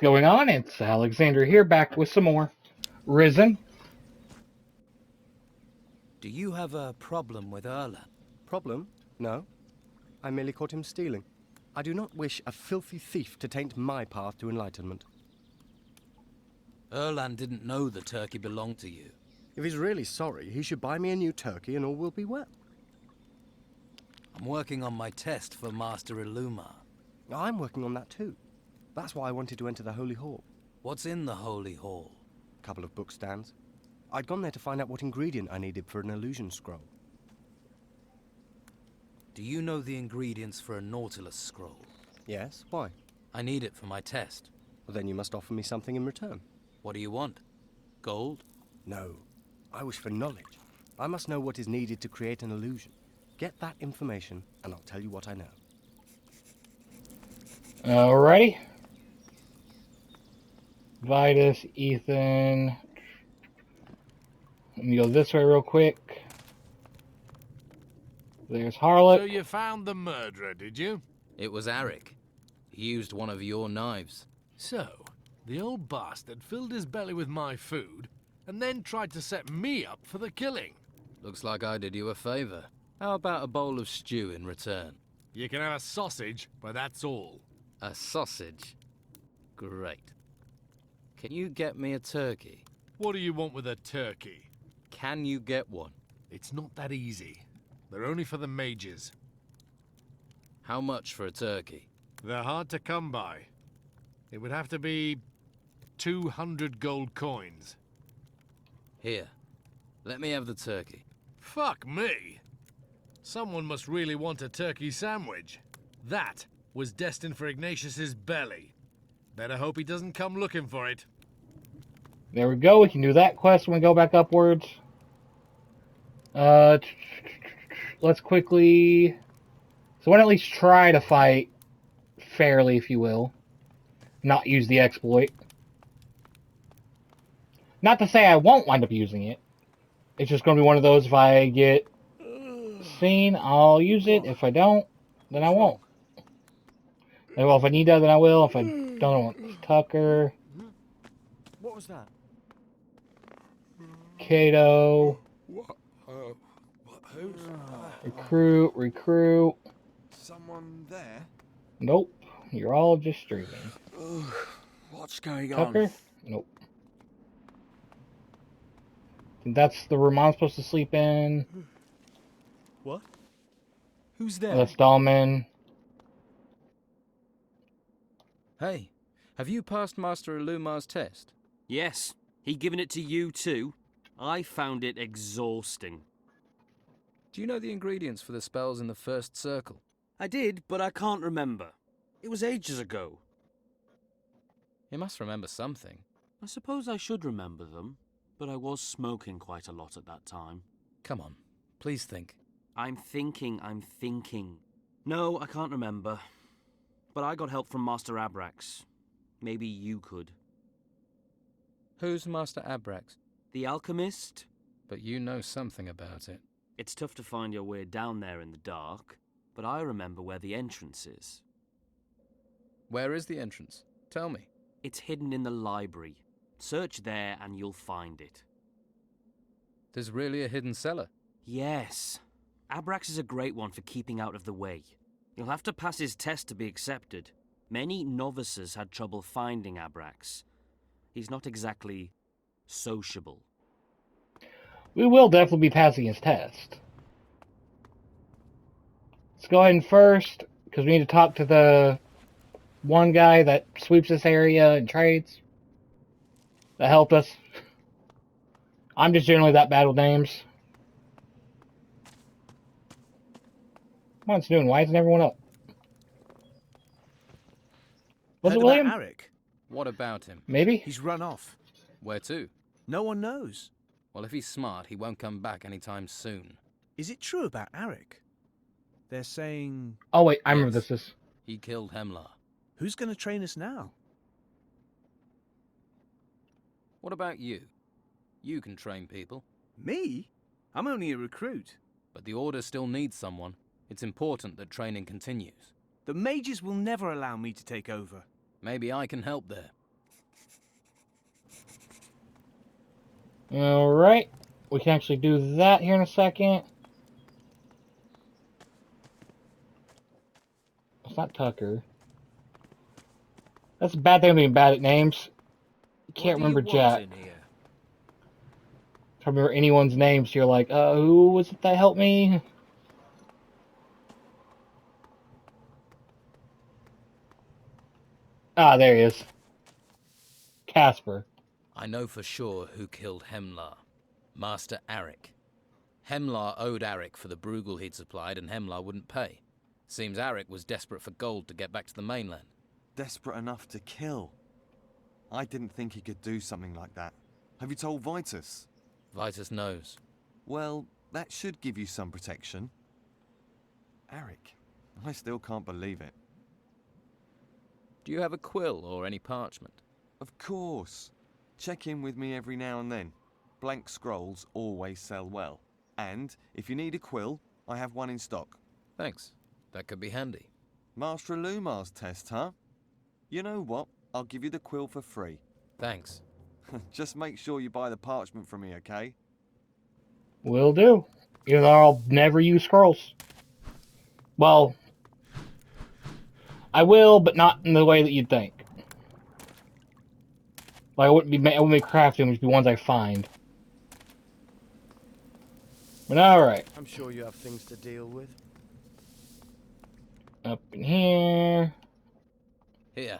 going on? It's Alexander here, back with some more Risen. Do you have a problem with Erland? Problem? No. I merely caught him stealing. I do not wish a filthy thief to taint my path to enlightenment. Erland didn't know the turkey belonged to you. If he's really sorry, he should buy me a new turkey and all will be well. I'm working on my test for Master Illumar. I'm working on that too. That's why I wanted to enter the Holy Hall. What's in the Holy Hall? A couple of book stands. I'd gone there to find out what ingredient I needed for an illusion scroll. Do you know the ingredients for a Nautilus scroll? Yes, why? I need it for my test. Well, then you must offer me something in return. What do you want? Gold? No. I wish for knowledge. I must know what is needed to create an illusion. Get that information, and I'll tell you what I know. Alrighty. Vitus, Ethan. Let me go this way real quick. There's Harlot. So you found the murderer, did you? It was Arik. He used one of your knives. So, the old bastard filled his belly with my food, and then tried to set me up for the killing. Looks like I did you a favor. How about a bowl of stew in return? You can have a sausage, but that's all. A sausage? Great. Can you get me a turkey? What do you want with a turkey? Can you get one? It's not that easy. They're only for the mages. How much for a turkey? They're hard to come by. It would have to be 200 gold coins. Here, let me have the turkey. Fuck me! Someone must really want a turkey sandwich. That was destined for Ignatius's belly. Better hope he doesn't come looking for it. There we go. We can do that quest when we go back upwards. Let's quickly... So I want to at least try to fight fairly, if you will. Not use the exploit. Not to say I won't wind up using it. It's just going to be one of those, if I get seen, I'll use it. If I don't, then I won't. Well, if I need that, then I will. If I don't, Tucker. What was that? Cato. What? Who's? Recruit. Someone there? Nope. You're all just streaming. What's going Tucker? Nope. That's the room I'm supposed to sleep in. What? Who's Oh, there? that's Dahlman. Hey, have you passed Master Illumar's test? Yes. He given it to you too? I found it exhausting. Do you know the ingredients for the spells in the first circle? I did, but I can't remember. It was ages ago. You must remember something. I suppose I should remember them, but I was smoking quite a lot at that time. Come on, please think. I'm thinking. No, I can't remember. But I got help from Master Abrax. Maybe you could. Who's Master Abrax? The alchemist? But you know something about it. It's tough to find your way down there in the dark, but I remember where the entrance is. Where is the entrance? Tell me. It's hidden in the library. Search there and you'll find it. There's really a hidden cellar. Yes. Abrax is a great one for keeping out of the way. You'll have to pass his test to be accepted. Many novices had trouble finding Abrax. He's not exactly sociable. We will definitely be passing his test. Let's go ahead and first, because we need to talk to the one guy that sweeps this area and trades. That helped us. I'm just generally that bad with names. What's doing? Why isn't everyone up? Was Heard it William? about Arik? What about him? Maybe? He's run off. Where to? No one knows. Well, if he's smart, he won't come back anytime soon. Is it true about Arik? They're saying... Oh wait, I remember Yes. this is. He killed Hemlar. Who's going to train us now? What about you? You can train people, Me? I'm only a recruit. but the Order still needs someone. It's important that training continues. The mages will never allow me to take over. Maybe I can help there. Alright. We can actually do that here in a second. It's not Tucker. That's a bad thing being bad at names. You can't remember Jack. If I remember anyone's name, so you're like, who was it that helped me? Ah, there he is. Casper. I know for sure who killed Hemlar. Master Arik. Hemlar owed Arik for the Bruegel he'd supplied, and Hemlar wouldn't pay. Seems Arik was desperate for gold to get back to the mainland. Desperate enough to kill. I didn't think he could do something like that. Have you told Vitus? Vitus knows. Well, that should give you some protection. Arik, I still can't believe it. Do you have a quill or any parchment? Of course. Check in with me every now and then. Blank scrolls always sell well. And if you need a quill, I have one in stock. Thanks. That could be handy. Master Lumar's test, huh? You know what? I'll give you the quill for free. Thanks. Just make sure you buy the parchment from me, okay? Will do. Even though I'll never use scrolls. Well, I will, but not in the way that you'd think. Like, I wouldn't be crafting them, it'd be ones I find. But alright. I'm sure you have things to deal with. Up in here. Here.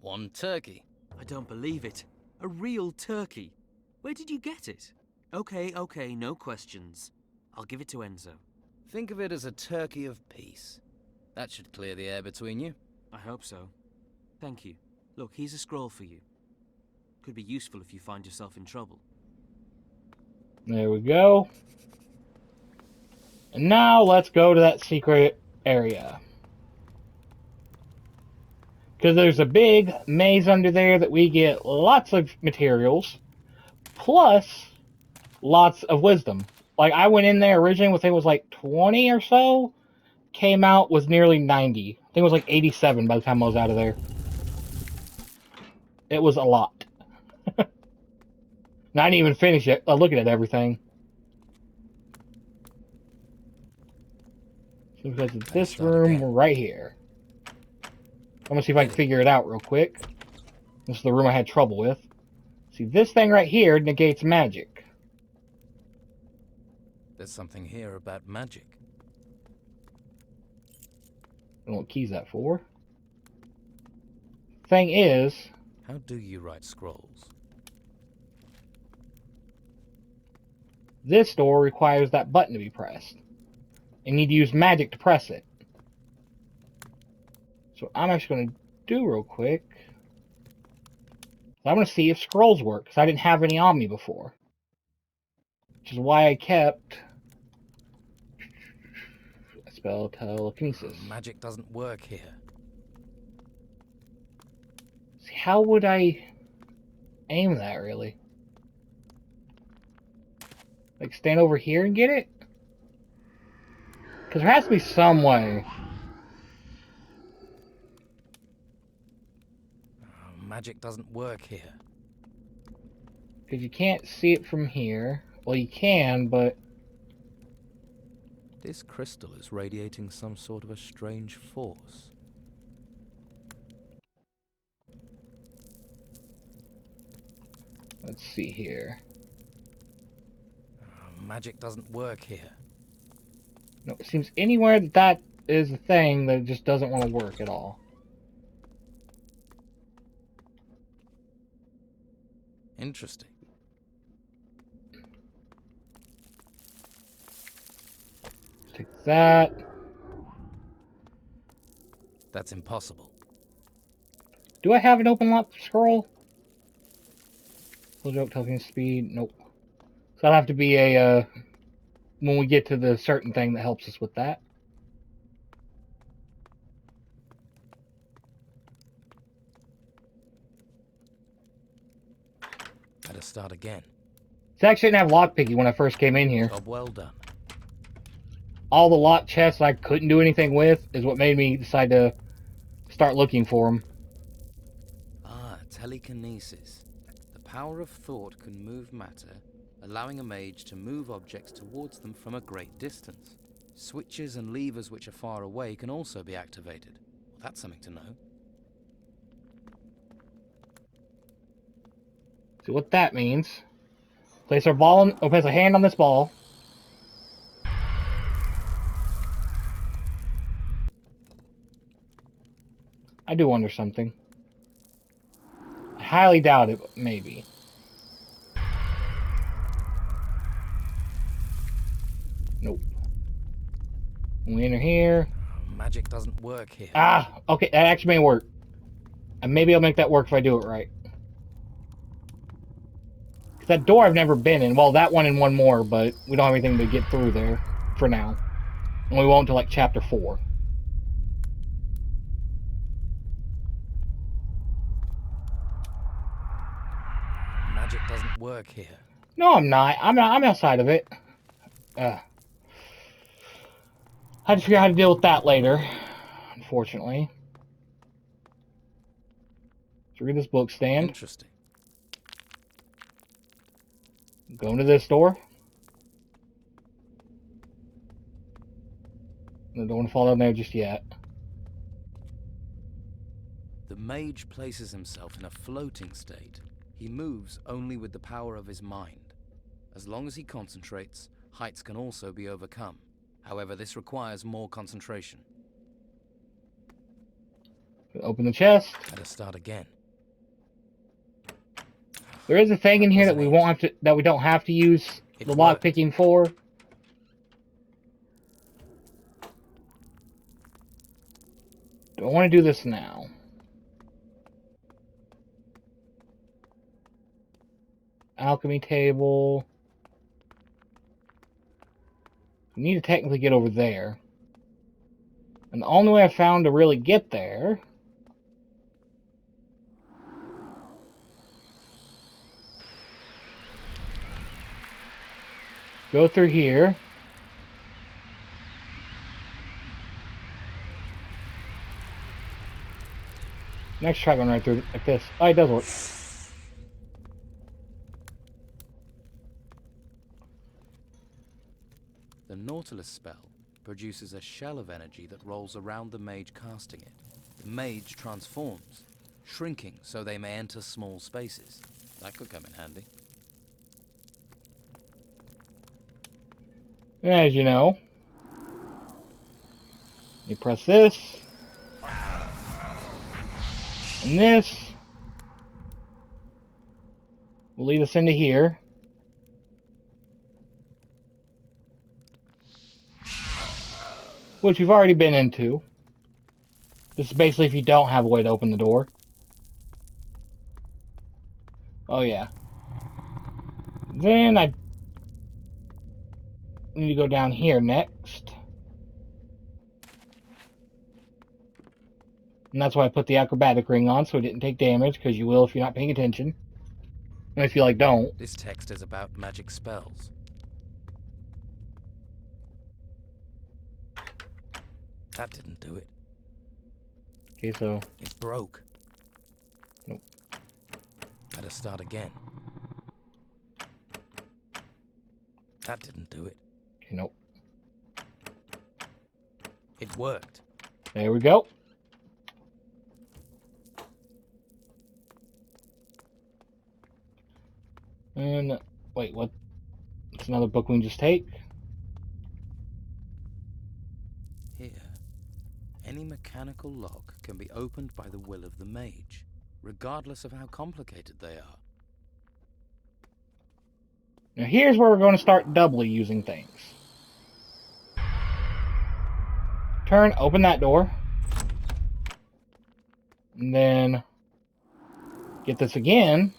One turkey. I don't believe it. A real turkey. Where did you get it? Okay, no questions. I'll give it to Enzo. Think of it as a turkey of peace. That should clear the air between you. I hope so. Thank you. Look, here's a scroll for you. Could be useful if you find yourself in trouble. There we go. And now let's go to that secret area. Because there's a big maze under there that we get lots of materials, plus lots of wisdom. Like, I went in there originally with, I think it was like 20 or so, came out with nearly 90. I think it was like 87 by the time I was out of there. It was a lot. And I didn't even finish it, looking at everything. So because it's this room right here. I'm gonna see if I can figure it out real quick. This is the room I had trouble with. See, this thing right here negates magic. There's something here about magic. I don't know what key's that for. Thing is, How do you write scrolls? this door requires that button to be pressed. You need to use magic to press it. So I'm actually going to do real quick. I'm going to see if scrolls work, because I didn't have any on me before. Which is why I kept spell telekinesis. Magic doesn't work here. See, how would I aim that, really? Like, stand over here and get it? Because there has to be some way. Magic doesn't work here. Because you can't see it from here. Well, you can, but... This crystal is radiating some sort of a strange force. Let's see here. Magic doesn't work here. No, it seems anywhere that that is a thing that just doesn't want to work at all. Interesting. Take that. That's impossible. Do I have an open lock scroll? Full joke token speed. Nope. So that'll have to be a when we get to the certain thing that helps us with that. Better start again. See, I actually didn't have lockpicking when I first came in here. Job well done. All the lock chests I couldn't do anything with is what made me decide to start looking for them. Ah, telekinesis. The power of thought can move matter allowing a mage to move objects towards them from a great distance. Switches and levers which are far away can also be activated. Well, that's something to know. See what that means. Place our ball on, or place a hand on this ball. I do wonder something. I highly doubt it, but maybe. Nope. When we enter here. Magic doesn't work here. Ah, okay, that actually may work. And maybe I'll make that work if I do it right. Because that door I've never been in. Well, that one and one more, but we don't have anything to get through there for now. And we won't until like chapter 4. Magic doesn't work here. No, I'm not. I'm outside of it. I had to figure out how to deal with that later, unfortunately. Let's read this book stand. Interesting. Go into this door. I don't want to fall down there just yet. The mage places himself in a floating state. He moves only with the power of his mind. As long as he concentrates, heights can also be overcome. However, this requires more concentration. Open the chest. Better start again. There is a thing in here that we won't have to, that we don't have to use the lock picking for. Do I want to do this now? Alchemy table. We need to technically get over there. And the only way I found to really get there go through here. Next, try going right through like this. Oh, it does work. The Nautilus spell produces a shell of energy that rolls around the mage casting it. The mage transforms, shrinking so they may enter small spaces. That could come in handy. As you know, you press this, and this will lead us into here. Which we've already been into. This is basically if you don't have a way to open the door. Oh yeah. Then I need to go down here next. And that's why I put the acrobatic ring on, so it didn't take damage, because you will if you're not paying attention. And if you like, don't. This text is about magic spells. That didn't do it. Okay, so... It broke. Nope. Better start again. That didn't do it. Okay, nope. It worked. There we go. And, wait, what? It's another book we can just take. Here, any mechanical lock can be opened by the will of the mage, regardless of how complicated they are. Now here's where we're going to start doubly using things. Turn, open that door. And then get this again.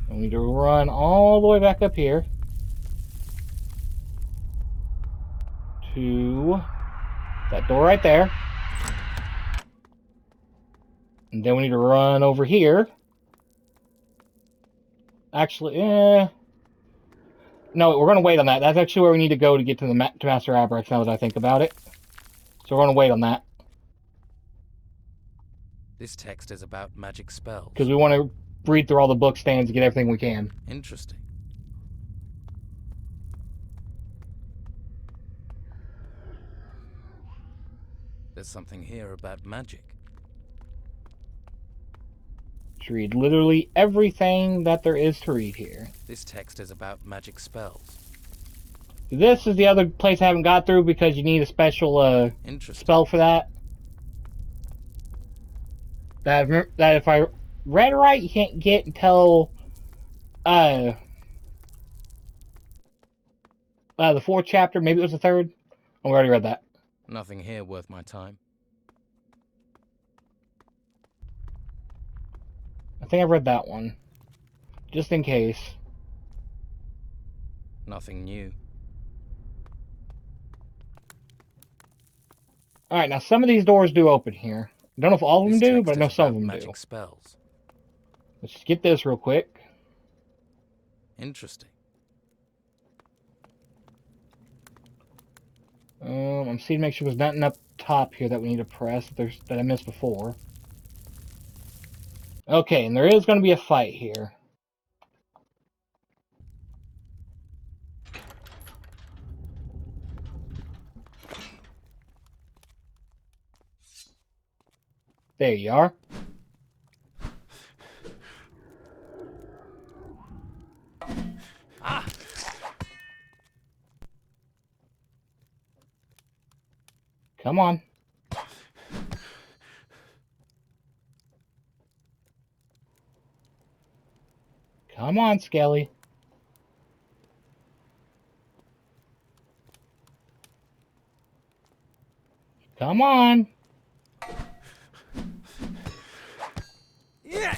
We need to run all the way back up here to that door right there. And then we need to run over here. Actually, no, we're going to wait on that. That's actually where we need to go to get to the to Master Abrax, now that I think about it. So we're going to wait on that. This text is about magic spells. Because we want to read through all the book stands and get everything we can. Interesting. There's something here about magic. Let's read literally everything that there is to read here. This text is about magic spells. This is the other place I haven't got through because you need a special Interesting. spell for that. That if I read right, you can't get until the fourth chapter. Maybe it was the third. Oh, we already read that. Nothing here worth my time. I think I've read that one. Just in case. Nothing new. Alright, now some of these doors do open here. I don't know if all of them This do, text but I know is some of about them magic do. spells. Let's just get this real quick. Interesting. I'm seeing to make sure there's nothing up top here that we need to press that I missed before. Okay, and there is going to be a fight here. There you are. Come on. Come on, Skelly. Come on. Yeah.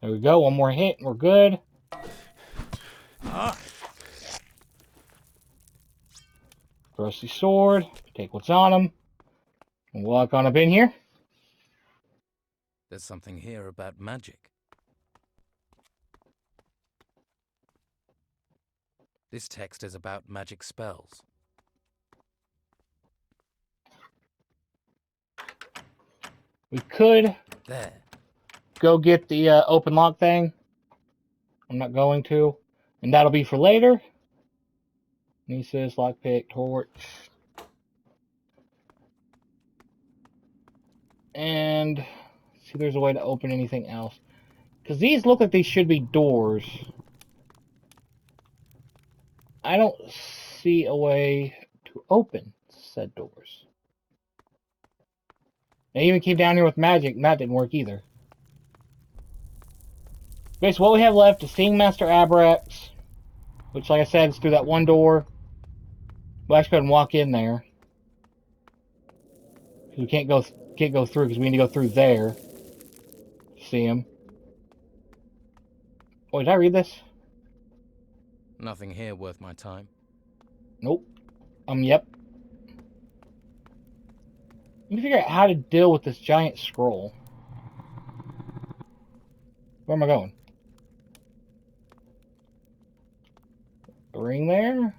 There we go. One more hit and we're good. Rusty sword. Take what's on him. And walk on up in here. There's something here about magic. This text is about magic spells. We could There. go get the open lock thing. I'm not going to. And that'll be for later. Nieces, lockpick, torch. And see if there's a way to open anything else. Because these look like they should be doors. I don't see a way to open said doors. They even came down here with magic, and that didn't work either. Okay, so what we have left is seeing Master Abrax, which, like I said, is through that one door. We'll actually go ahead and walk in there. We can't go through because we need to go through there to see him. Oh, did I read this? Nothing here worth my time. Nope. Yep. Let me figure out how to deal with this giant scroll. Where am I going? The ring there?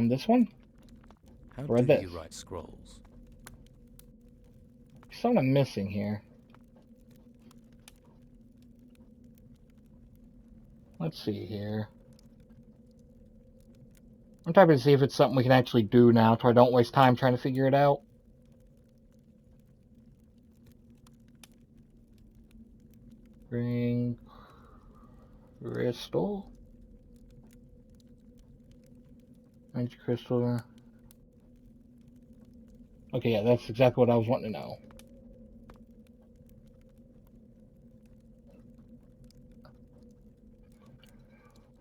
This one? How Read do this. you write scrolls? Something I'm missing here. Let's see here. I'm typing to see if it's something we can actually do now so I don't waste time trying to figure it out. Ring crystal. Magic crystal. Okay, yeah, that's exactly what I was wanting to know.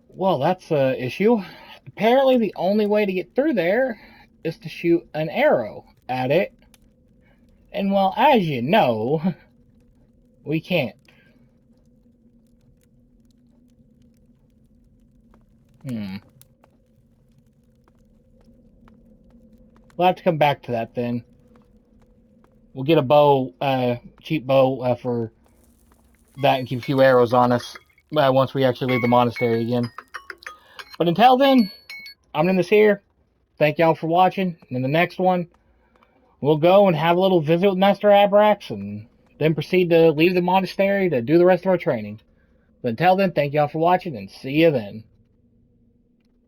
Well, that's an issue. Apparently, the only way to get through there is to shoot an arrow at it. And, well, as you know, we can't. We'll have to come back to that then. We'll get a bow, cheap bow for that and keep a few arrows on us once we actually leave the monastery again. But until then, I'm going to end this here. Thank y'all for watching. And in the next one, we'll go and have a little visit with Master Abrax and then proceed to leave the monastery to do the rest of our training. But until then, thank y'all for watching and see you then.